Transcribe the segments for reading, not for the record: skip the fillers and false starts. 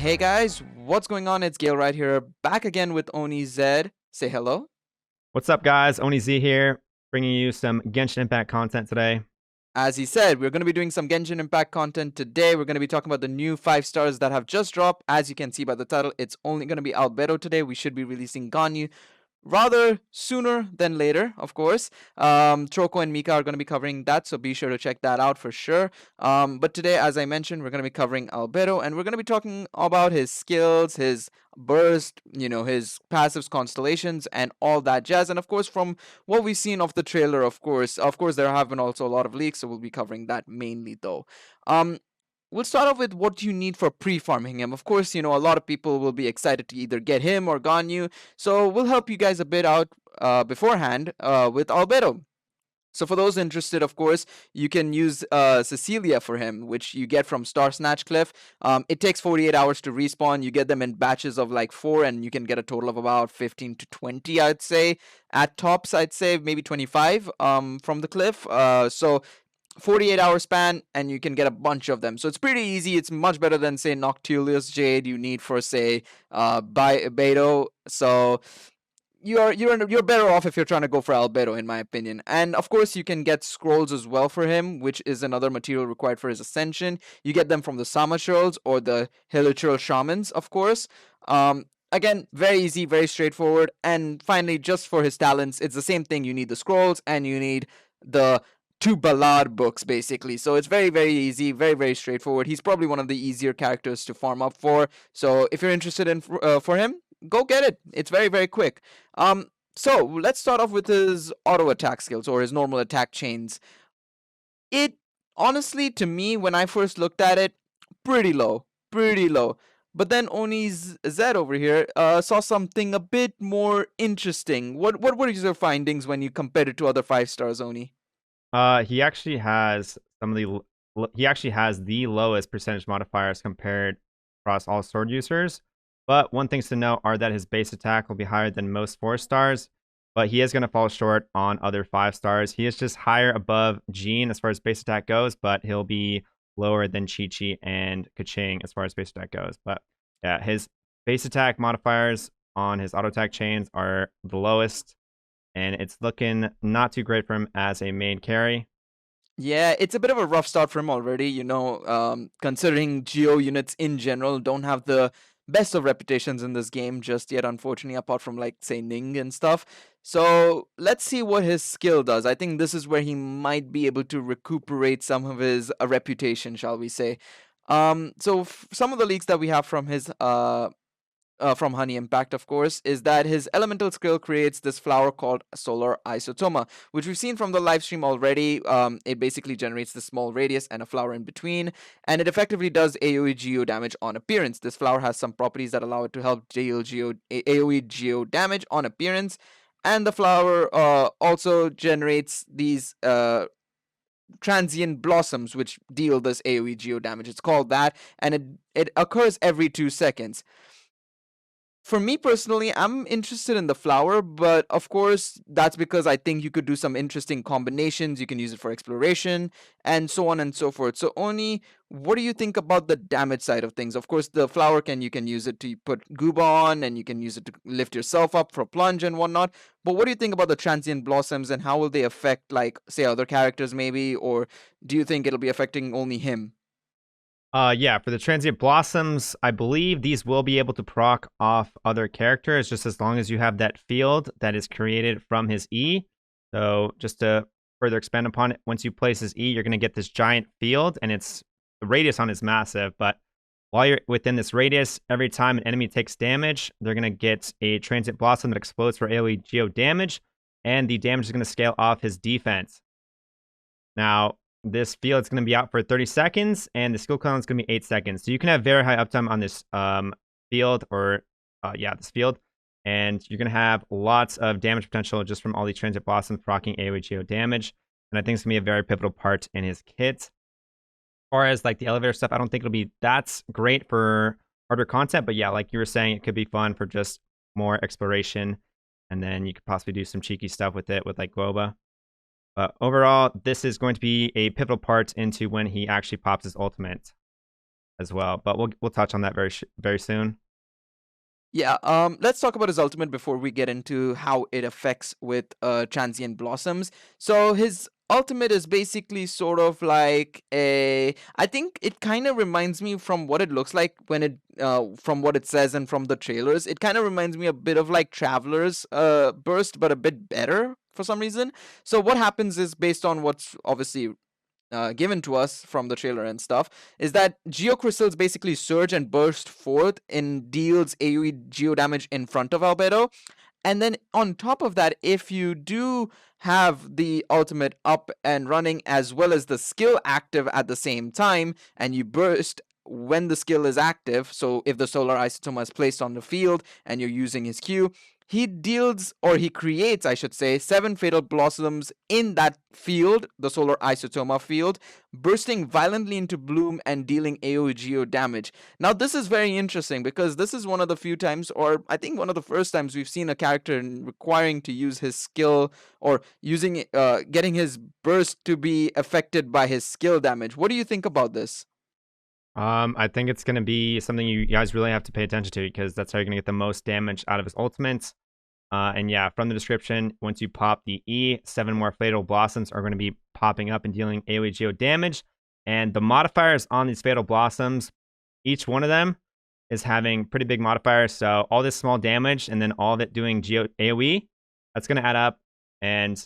Hey guys, what's going on? It's Gale right here, back again with OniZ. Say hello. What's up, guys? OniZ here, bringing you some Genshin Impact content today. As he said, we're going to be doing some Genshin Impact content today. We're going to be talking about the new 5 stars that have just dropped. As you can see by the title, it's only going to be Albedo today. We should be releasing Ganyu rather sooner than later, of course. Choco and Mika are going to be covering that, so be sure to check that out for sure. But today, as I mentioned, we're going to be covering Albedo, and we're going to be talking about his skills, his burst, his passives, constellations, and all that jazz. And of course, from what we've seen of the trailer, of course, there have been also a lot of leaks, so we'll be covering that mainly though. Um, We'll start off with what you need for pre-farming him. Of course, a lot of people will be excited to either get him or Ganyu, so we'll help you guys a bit out beforehand with Albedo. So for those interested, of course, you can use Cecilia for him, which you get from Star Snatch Cliff. It takes 48 hours to respawn. You get them in batches of like 4, and you can get a total of about 15 to 20, I'd say. At tops, I'd say maybe 25 from the cliff. So 48-hour span, and you can get a bunch of them. So it's pretty easy. It's much better than, say, Noctulius Jade you need for, say, Beto. So you're better off if you're trying to go for Albedo, in my opinion. And of course, you can get scrolls as well for him, which is another material required for his ascension. You get them from the Sama Scrolls or the Hilichurl Shamans, of course. Again, very easy, very straightforward. And finally, just for his talents, it's the same thing. You need the scrolls and you need the two ballad books, basically. So it's very, very easy, very, very straightforward. He's probably one of the easier characters to farm up for. So if you're interested in for him, go get it. It's very, very quick. So let's start off with his auto attack skills or his normal attack chains. It honestly, to me, when I first looked at it, pretty low, pretty low. But then OniZ over here saw something a bit more interesting. What were your findings when you compared it to other 5 stars, Oni? He actually has the lowest percentage modifiers compared across all sword users. But one thing to note are that his base attack will be higher than most 4 stars, but he is going to fall short on other 5 stars. He is just higher above Jean as far as base attack goes, but he'll be lower than Chi-Chi and Kaching as far as base attack goes. But yeah, his base attack modifiers on his auto attack chains are the lowest, and it's looking not too great for him as a main carry. Yeah, it's a bit of a rough start for him already, considering Geo units in general don't have the best of reputations in this game just yet, unfortunately, apart from, like, say, Ning and stuff. So let's see what his skill does. I think this is where he might be able to recuperate some of his reputation, shall we say. Some of the leaks that we have from his from Honey Impact, of course, is that his elemental skill creates this flower called Solar Isotoma, which we've seen from the live stream already. It basically generates this small radius and a flower in between, and it effectively does AoE Geo damage on appearance. This flower has some properties that allow it to help deal AoE Geo damage on appearance, and the flower also generates these transient blossoms which deal this AoE Geo damage. It's called that, and it occurs every 2 seconds. For me personally, I'm interested in the flower, but of course, that's because I think you could do some interesting combinations. You can use it for exploration and so on and so forth. So, Oni, what do you think about the damage side of things? Of course, the flower you can use it to put goob on, and you can use it to lift yourself up for plunge and whatnot. But what do you think about the transient blossoms, and how will they affect, like, say, other characters maybe, or do you think it'll be affecting only him? Yeah, for the transient blossoms, I believe these will be able to proc off other characters just as long as you have that field that is created from his E. So just to further expand upon it, once you place his E, you're going to get this giant field, and the radius on is massive. But while you're within this radius, every time an enemy takes damage, they're going to get a transient blossom that explodes for AoE geo damage, and the damage is going to scale off his defense. Now, this field is going to be out for 30 seconds, and the skill cooldown is going to be 8 seconds. So you can have very high uptime on this field, this field. And you're going to have lots of damage potential just from all these Transient Blossoms proccing AoE Geo damage. And I think it's going to be a very pivotal part in his kit. As far as like the elevator stuff, I don't think it'll be that great for harder content. But yeah, like you were saying, it could be fun for just more exploration. And then you could possibly do some cheeky stuff with it with like Globa. But overall, this is going to be a pivotal part into when he actually pops his ultimate. as well. But we'll touch on that very soon. Yeah, let's talk about his ultimate before we get into how it affects with transient blossoms. So his ultimate is basically sort of like a. I think it kind of reminds me from what it looks like when it, from what it says and from the trailers. It kind of reminds me a bit of like Traveler's burst, but a bit better for some reason. So what happens is based on what's obviously given to us from the trailer and stuff, is that geocrystals basically surge and burst forth and deals AoE geo damage in front of Albedo. And then on top of that, if you do have the ultimate up and running as well as the skill active at the same time, and you burst when the skill is active, so if the solar isotoma is placed on the field and you're using his Q, he deals, or he creates, I should say, 7 fatal blossoms in that field, the solar isotoma field, bursting violently into bloom and dealing AoE geo damage. Now, this is very interesting because this is one of the few times, or I think one of the first times, we've seen a character requiring to use his skill or using getting his burst to be affected by his skill damage. What do you think about this? I think it's going to be something you guys really have to pay attention to because that's how you're going to get the most damage out of his ultimates. And yeah, from the description, once you pop the E, 7 more Fatal Blossoms are going to be popping up and dealing AoE geo damage. And the modifiers on these Fatal Blossoms, each one of them is having pretty big modifiers. So all this small damage and then all of it doing geo AoE, that's going to add up. And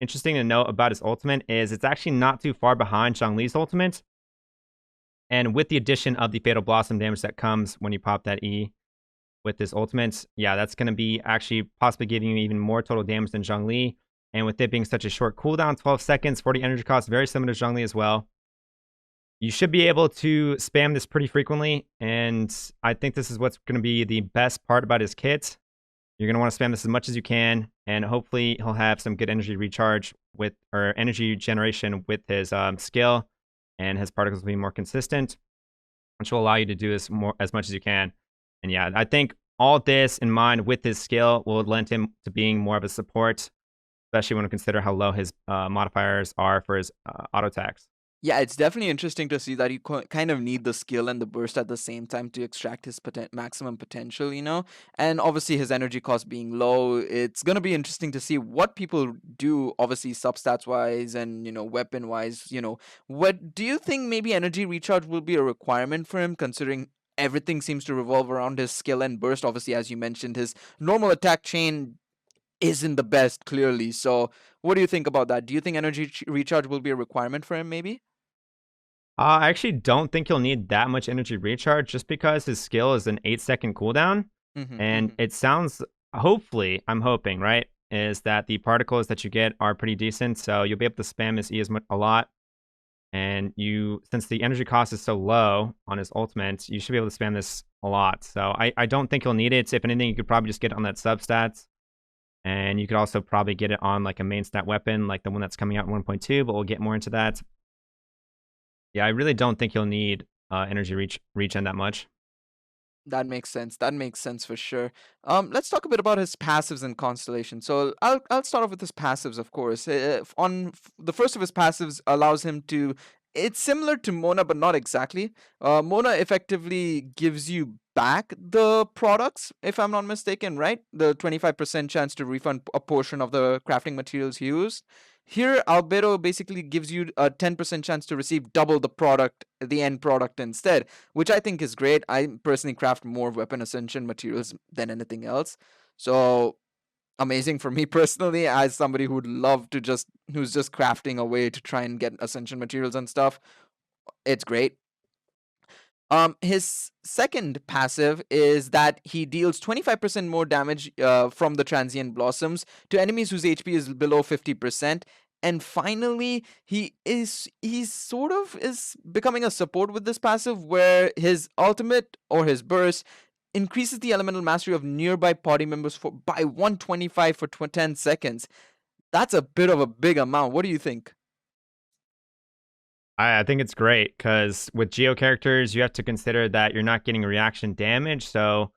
interesting to note about his ultimate is it's actually not too far behind Zhongli's ultimate. And with the addition of the Fatal Blossom damage that comes when you pop that E with this ultimate, yeah, that's going to be actually possibly giving you even more total damage than Zhongli. And with it being such a short cooldown, 12 seconds, 40 energy cost, very similar to Zhongli as well. You should be able to spam this pretty frequently. And I think this is what's going to be the best part about his kit. You're going to want to spam this as much as you can. And hopefully he'll have some good energy recharge with, or energy generation with his skill. And his particles will be more consistent, which will allow you to do this more as much as you can. And yeah, I think all this in mind with his skill will lend him to being more of a support, especially when we consider how low his modifiers are for his auto attacks. Yeah, it's definitely interesting to see that you kind of need the skill and the burst at the same time to extract his maximum potential, you know? And obviously, his energy cost being low, it's going to be interesting to see what people do, obviously, substats wise and, weapon wise. What do you think maybe energy recharge will be a requirement for him, considering everything seems to revolve around his skill and burst? Obviously, as you mentioned, his normal attack chain isn't the best, clearly. So, what do you think about that? Do you think energy recharge will be a requirement for him, maybe? I actually don't think he'll need that much energy recharge just because his skill is an 8-second cooldown. Mm-hmm, And mm-hmm. it sounds, hopefully, I'm hoping, right, is that the particles that you get are pretty decent. So you'll be able to spam his E a lot. And since the energy cost is so low on his ultimate, you should be able to spam this a lot. So I don't think he'll need it. If anything, you could probably just get it on that substats. And you could also probably get it on like a main stat weapon, like the one that's coming out in 1.2, but we'll get more into that. Yeah, I really don't think he'll need energy regen that much. That makes sense. That makes sense for sure. Let's talk a bit about his passives and Constellation. So I'll start off with his passives, of course. The first of his passives allows him to. It's similar to Mona, but not exactly. Mona effectively gives you back the products, if I'm not mistaken, right? The 25% chance to refund a portion of the crafting materials used. Here, Albedo basically gives you a 10% chance to receive double the product, the end product instead, which I think is great. I personally craft more weapon ascension materials than anything else. So amazing for me personally, as somebody who's just crafting a way to try and get ascension materials and stuff. It's great. His second passive is that he deals 25% more damage from the transient blossoms to enemies whose HP is below 50%. And finally, he's sort of is becoming a support with this passive where his ultimate or his burst increases the elemental mastery of nearby party members by 125 for 10 seconds. That's a bit of a big amount. What do you think? I think it's great because with geo characters, you have to consider that you're not getting reaction damage. So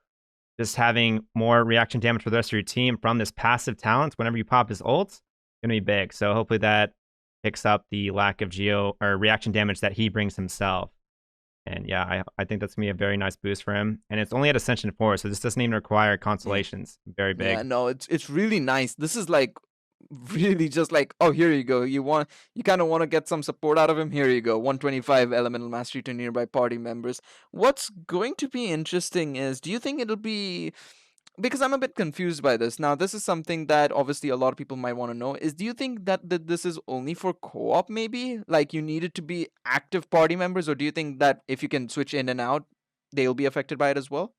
just having more reaction damage for the rest of your team from this passive talent whenever you pop his ult, gonna be big. So hopefully that picks up the lack of geo or reaction damage that he brings himself. And yeah, I think that's gonna be a very nice boost for him. And it's only at Ascension 4, so this doesn't even require Yeah. Constellations. Very Yeah, big. no, it's really nice. This is like really just like, oh, here you go. You kind of want to get some support out of him. Here you go. 125 elemental mastery to nearby party members. What's going to be interesting is, do you think it'll be, because I'm a bit confused by this. Now, this is something that obviously a lot of people might want to know is, do you think that this is only for co-op maybe? Like you need it to be active party members, or do you think that if you can switch in and out, they'll be affected by it as well?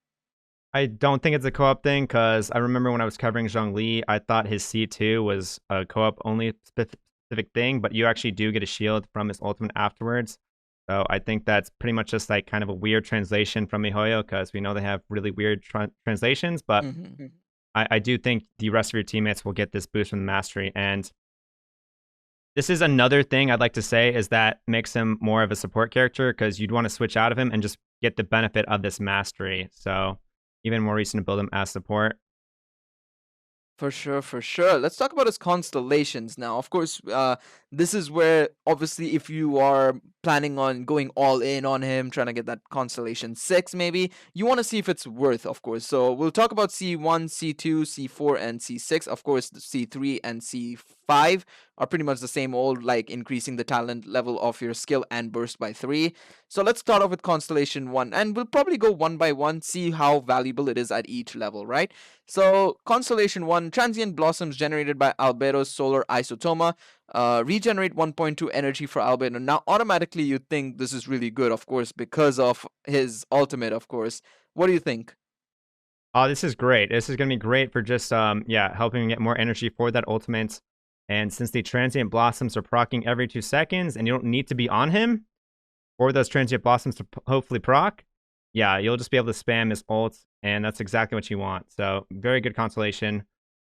I don't think it's a co-op thing because I remember when I was covering Zhongli, I thought his C2 was a co-op only specific thing, but you actually do get a shield from his ultimate afterwards. So I think that's pretty much just like kind of a weird translation from miHoYo because we know they have really weird translations, but I do think the rest of your teammates will get this boost from the mastery. And this is another thing I'd like to say is that makes him more of a support character because you'd want to switch out of him and just get the benefit of this mastery. So even more reason to build him as support. For sure, for sure. Let's talk about his constellations now. Of course, this is where obviously if you are planning on going all in on him, trying to get that constellation 6 maybe, you want to see if it's worth, of course. So we'll talk about C1, C2, C4, and C6. Of course, the C3 and C5 are pretty much the same old, like increasing the talent level of your skill and burst by 3. So let's start off with Constellation 1, and we'll probably go one by one, see how valuable it is at each level, right? So, Constellation 1, transient blossoms generated by Albedo's solar isotoma regenerate 1.2 energy for Albedo. Now, automatically, you think this is really good, of course, because of his ultimate, of course. What do you think? Oh, this is great. This is gonna be great for just yeah, helping get more energy for that ultimate. And since the transient blossoms are proccing every 2 seconds, and you don't need to be on him for those transient blossoms to hopefully proc, yeah, you'll just be able to spam his ult, and that's exactly what you want. So very good constellation.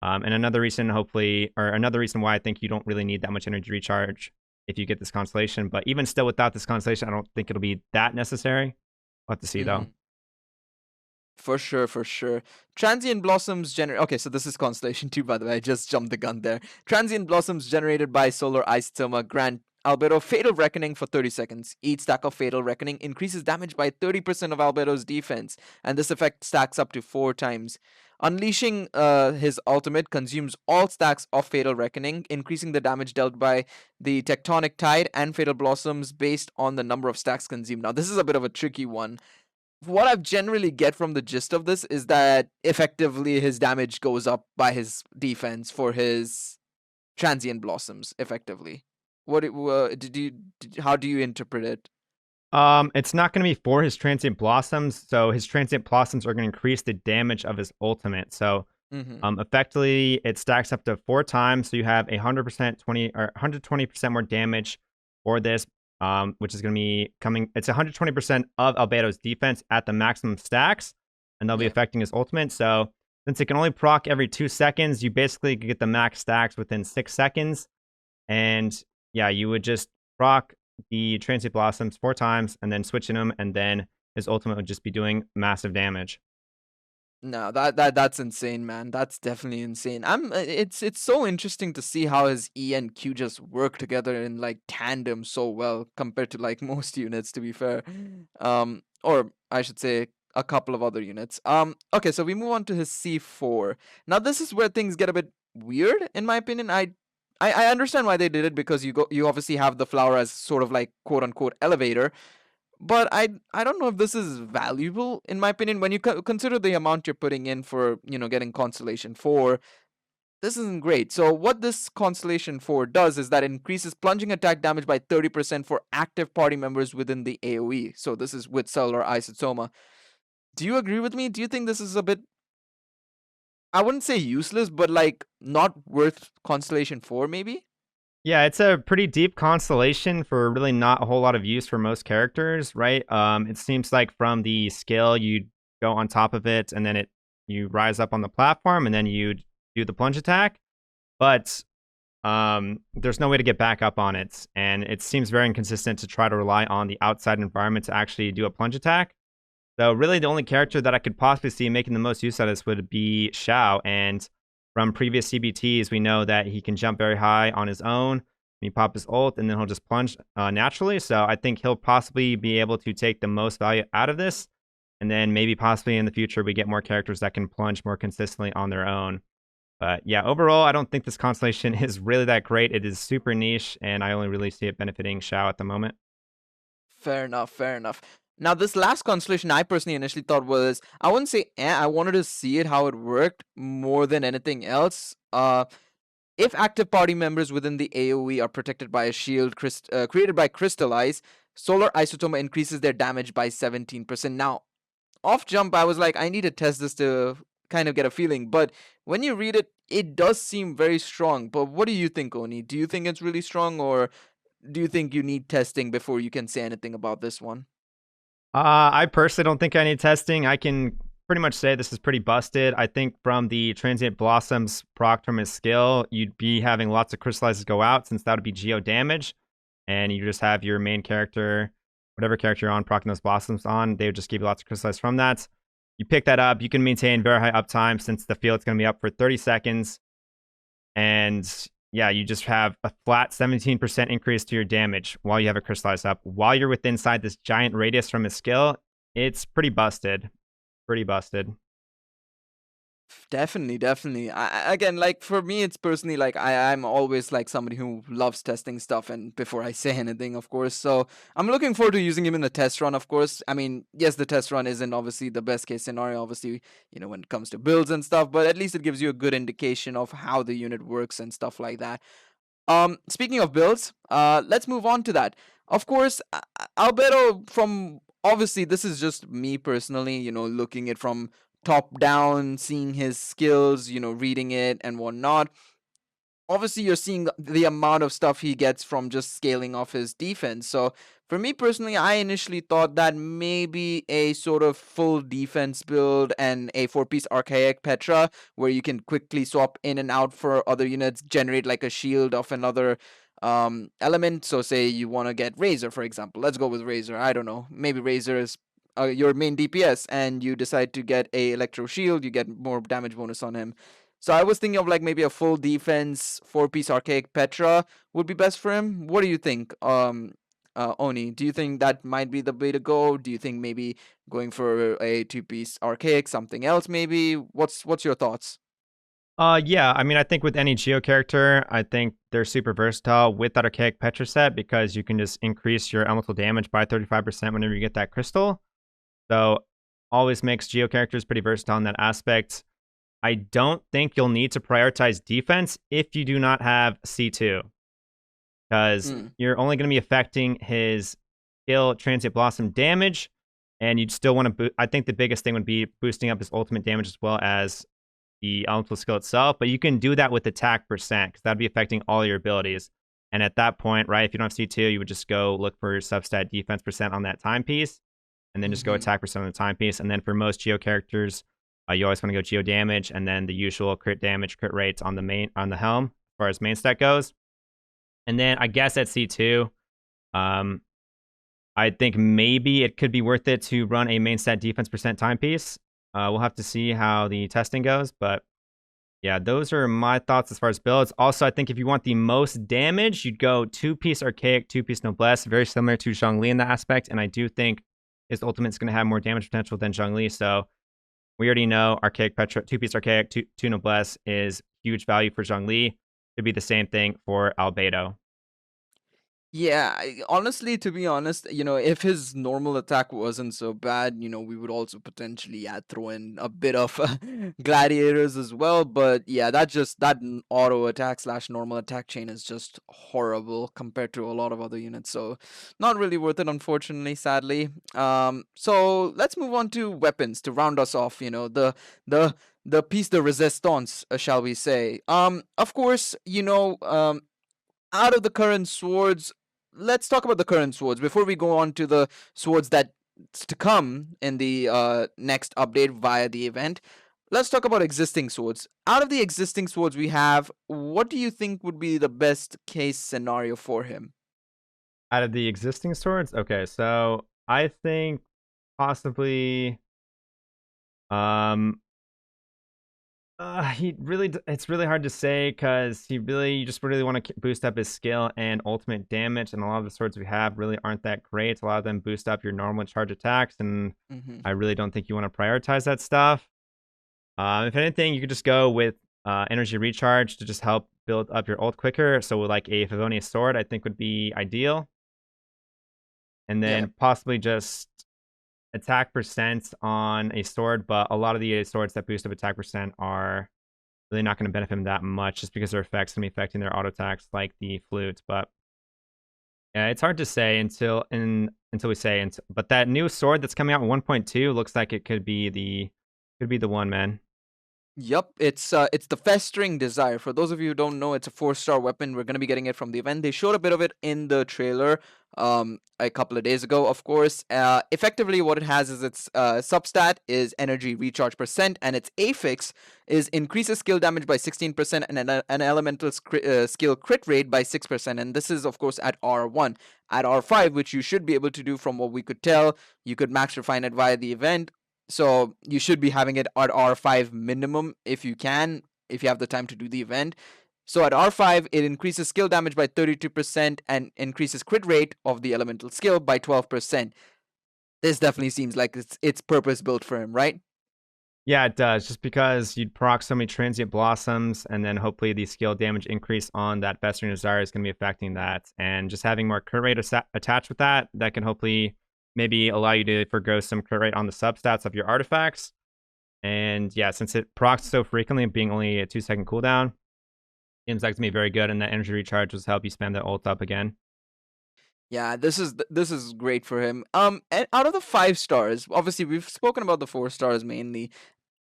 And another reason, hopefully, or another reason why I think you don't really need that much energy recharge if you get this constellation. But even still, without this constellation, I don't think it'll be that necessary. We'll have to see though. For sure, for sure. Transient blossoms generate. Okay, so this is Constellation 2, by the way. I just jumped the gun there. Transient blossoms generated by solar isotoma grant Albedo Fatal Reckoning for 30 seconds. Each stack of Fatal Reckoning increases damage by 30% of Albedo's defense, and this effect stacks up to 4 times. Unleashing his ultimate consumes all stacks of Fatal Reckoning, increasing the damage dealt by the Tectonic Tide and Fatal Blossoms based on the number of stacks consumed. Now, this is a bit of a tricky one. What I've generally get from the gist of this is that effectively his damage goes up by his defense for his transient blossoms. Effectively, how do you interpret it? It's not going to be for his transient blossoms, so his transient blossoms are going to increase the damage of his ultimate. So, Mm-hmm. effectively, it stacks up to 4 times. So you have 100% 120% more damage for this, which is going to be coming. It's 120% of Albedo's defense at the maximum stacks, and they'll be Yeah. affecting his ultimate. So since it can only proc every 2 seconds, you basically get the max stacks within 6 seconds. And yeah, you would just proc the transient blossoms 4 times and then switching them, and then his ultimate would just be doing massive damage. No, that's insane, man. That's definitely insane. It's so interesting to see how his E and Q just work together in like tandem so well compared to like most units, to be fair. Or I should say a couple of other units. Okay, so we move on to his C4. Now this is where things get a bit weird, in my opinion. I understand why they did it because you obviously have the flower as sort of like quote unquote elevator, but I don't know if this is valuable in my opinion when you consider the amount you're putting in for getting Constellation 4. This isn't great. So what this Constellation 4 does is that it increases plunging attack damage by 30% for active party members within the AoE. So this is with Solar Isotoma. Do you agree with me? Do you think this is a bit, I wouldn't say useless, but like not worth Constellation 4 maybe? Yeah, it's a pretty deep constellation for really not a whole lot of use for most characters, right? It seems like from the skill you go on top of it, and then you rise up on the platform, and then you do the plunge attack. But there's no way to get back up on it, and it seems very inconsistent to try to rely on the outside environment to actually do a plunge attack. So really, the only character that I could possibly see making the most use of this would be Xiao, and from previous CBTs, we know that he can jump very high on his own. when you pop his ult, and then he'll just plunge naturally. So I think he'll possibly be able to take the most value out of this. And then maybe possibly in the future, we get more characters that can plunge more consistently on their own. But yeah, overall, I don't think this Constellation is really that great. It is super niche, and I only really see it benefiting Xiao at the moment. Fair enough, fair enough. Now, this last constellation I personally initially thought was, I wouldn't say I wanted to see it how it worked more than anything else. If active party members within the AoE are protected by a shield created by Crystallize, Solar Isotoma increases their damage by 17%. Now, off jump, I was like, I need to test this to kind of get a feeling. But when you read it, it does seem very strong. But what do you think, Oni? Do you think it's really strong, or do you think you need testing before you can say anything about this one? I personally don't think I need testing. I can pretty much say this is pretty busted. I think from the Transient Blossoms proc from his skill, you'd be having lots of crystallizes go out since that would be geo damage. And you just have your main character, whatever character you're on, procking those blossoms on, they would just give you lots of crystallizes from that. You pick that up, you can maintain very high uptime since the field's going to be up for 30 seconds. And yeah, you just have a flat 17% increase to your damage while you have a crystallized up. While you're within inside this giant radius from his skill, it's pretty busted. Pretty busted. Definitely, definitely. Again, like for me, it's personally like I'm always like somebody who loves testing stuff, and before I say anything, of course. So I'm looking forward to using him in the test run. Of course, I mean, yes, the test run isn't obviously the best case scenario, obviously, when it comes to builds and stuff, but at least it gives you a good indication of how the unit works and stuff like that. Speaking of builds, let's move on to that. Of course, Albedo, from obviously this is just me personally, looking it from top down, seeing his skills, reading it and whatnot. Obviously you're seeing the amount of stuff he gets from just scaling off his defense. So for me personally, I initially thought that maybe a sort of full defense build and a 4-piece archaic Petra where you can quickly swap in and out for other units, generate like a shield of another element. So say you want to get Razor, for example. Let's go with Razor. I don't know, maybe Razor is your main DPS and you decide to get a electro shield, you get more damage bonus on him. So I was thinking of like maybe a full defense 4-piece archaic Petra would be best for him. What do you think, Oni? Do you think that might be the way to go? Do you think maybe going for a 2-piece archaic, something else maybe? What's your thoughts? Yeah, I mean, I think with any Geo character, I think they're super versatile with that Archaic Petra set because you can just increase your elemental damage by 35% whenever you get that crystal. So, always makes Geo characters pretty versatile in that aspect. I don't think you'll need to prioritize defense if you do not have C2, because Mm. you're only going to be affecting his skill Transient Blossom damage, and you'd still want to I think the biggest thing would be boosting up his ultimate damage as well as the elemental skill itself, but you can do that with attack percent because that'd be affecting all your abilities. And at that point, right, if you don't have C2, you would just go look for substat defense percent on that timepiece, and then just go Mm-hmm. attack percent on the timepiece. And then for most Geo characters, you always want to go Geo damage, and then the usual crit damage, crit rates on the helm as far as main stat goes. And then I guess at C2, um, I think maybe it could be worth it to run a main stat defense percent timepiece. We'll have to see how the testing goes, but yeah, those are my thoughts as far as builds. Also, I think if you want the most damage, you'd go 2-piece Archaic, 2-piece Noblesse, very similar to Zhongli in that aspect, and I do think his ultimate is going to have more damage potential than Zhongli, so we already know Archaic Petra, 2-piece Archaic, 2 Noblesse is huge value for Zhongli. Could be the same thing for Albedo. Yeah, honestly, to be honest, if his normal attack wasn't so bad, we would also potentially throw in a bit of gladiators as well. But yeah, that auto attack slash normal attack chain is just horrible compared to a lot of other units. So not really worth it, unfortunately, sadly. So let's move on to weapons to round us off. The the piece de resistance, shall we say? Of course, out of the current swords, let's talk about the current swords before we go on to the swords that's to come in the next update via the event. Let's talk about existing swords. Out of the existing swords we have, what do you think would be the best case scenario for him? Out of the existing swords? Okay, so I think possibly, um, It's really hard to say because you just really want to boost up his skill and ultimate damage, and a lot of the swords we have really aren't that great. A lot of them boost up your normal charge attacks, and Hmm. I really don't think you want to prioritize that stuff. If anything, you could just go with energy recharge to just help build up your ult quicker. So like a Favonius sword, I think would be ideal, and Yeah. then possibly just attack percent on a sword. But a lot of the swords that boost up attack percent are really not going to benefit him that much just because their effects going to be affecting their auto attacks like the flute. But yeah, it's hard to say until we say. But that new sword that's coming out in 1.2 looks like it could be the one, man. Yep, it's the Festering Desire. For those of you who don't know, it's a 4-star weapon. We're gonna be getting it from the event. They showed a bit of it in the trailer a couple of days ago, of course. Effectively what it has is its substat is energy recharge percent, and its affix is increases skill damage by 16% and an elemental skill crit rate by 6%. And this is of course at R1. At R5, which you should be able to do from what we could tell, you could max refine it via the event, so you should be having it at R5 minimum if you can, if you have the time to do the event. So at R5, it increases skill damage by 32% and increases crit rate of the elemental skill by 12%. This definitely seems like it's purpose built for him, right? Yeah, it does. Just because you'd proc so many transient blossoms, and then hopefully the skill damage increase on that Festering Desire is going to be affecting that. And just having more crit rate attached with that, that can hopefully maybe allow you to forgo some crit rate on the substats of your artifacts. And yeah, since it procs so frequently, being only a 2-second cooldown, seems like to be very good. And that energy recharge will help you spam that ult up again. Yeah, this is great for him. And out of the 5 stars, obviously we've spoken about the 4 stars mainly.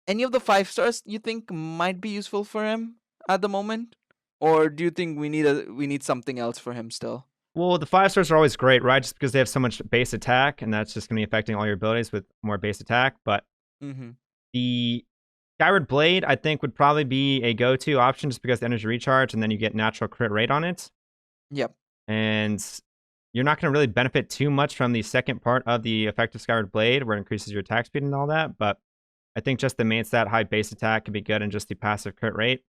Any of the 5 stars you think might be useful for him at the moment, or do you think we need something else for him still? Well, the 5 stars are always great, right? Just because they have so much base attack, and that's just going to be affecting all your abilities with more base attack. But Mm-hmm. the Skyward Blade, I think, would probably be a go-to option just because the energy recharge, and then you get natural crit rate on it. Yep. And you're not going to really benefit too much from the second part of the effective Skyward Blade, where it increases your attack speed and all that. But I think just the main stat, high base attack, could be good, and just the passive crit rate.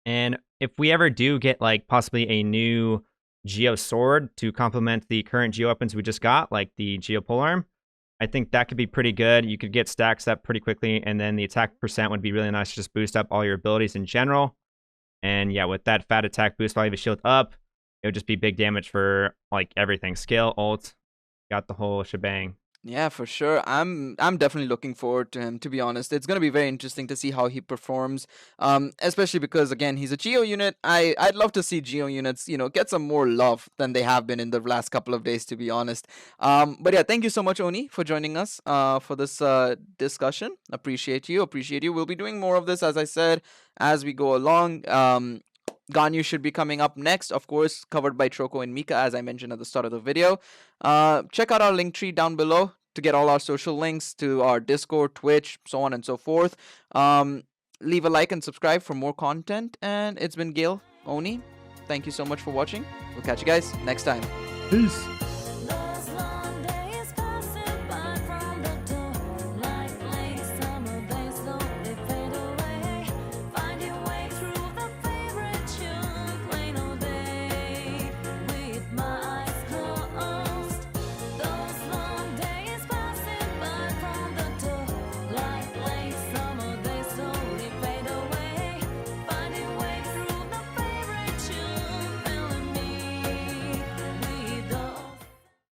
And if we ever do get like possibly a new Geo sword to complement the current Geo weapons we just got, like the Geo polearm, I think that could be pretty good. You could get stacks up pretty quickly, and then the attack percent would be really nice to just boost up all your abilities in general. And yeah, with that fat attack boost while you have a shield up, it would just be big damage for like everything. Skill, ult, got the whole shebang. Yeah, for sure. I'm definitely looking forward to him, to be honest. It's going to be very interesting to see how he performs. Especially because again, he's a Geo unit. I'd love to see Geo units, get some more love than they have been in the last couple of days, to be honest. But yeah, thank you so much, Oni, for joining us for this discussion. Appreciate you. Appreciate you. We'll be doing more of this, as I said, as we go along. Ganyu should be coming up next, of course, covered by Troko and Mika, as I mentioned at the start of the video. Check out our link tree down below to get all our social links to our Discord, Twitch, so on and so forth. Leave a like and subscribe for more content. And it's been Gil, Oni. Thank you so much for watching. We'll catch you guys next time. Peace.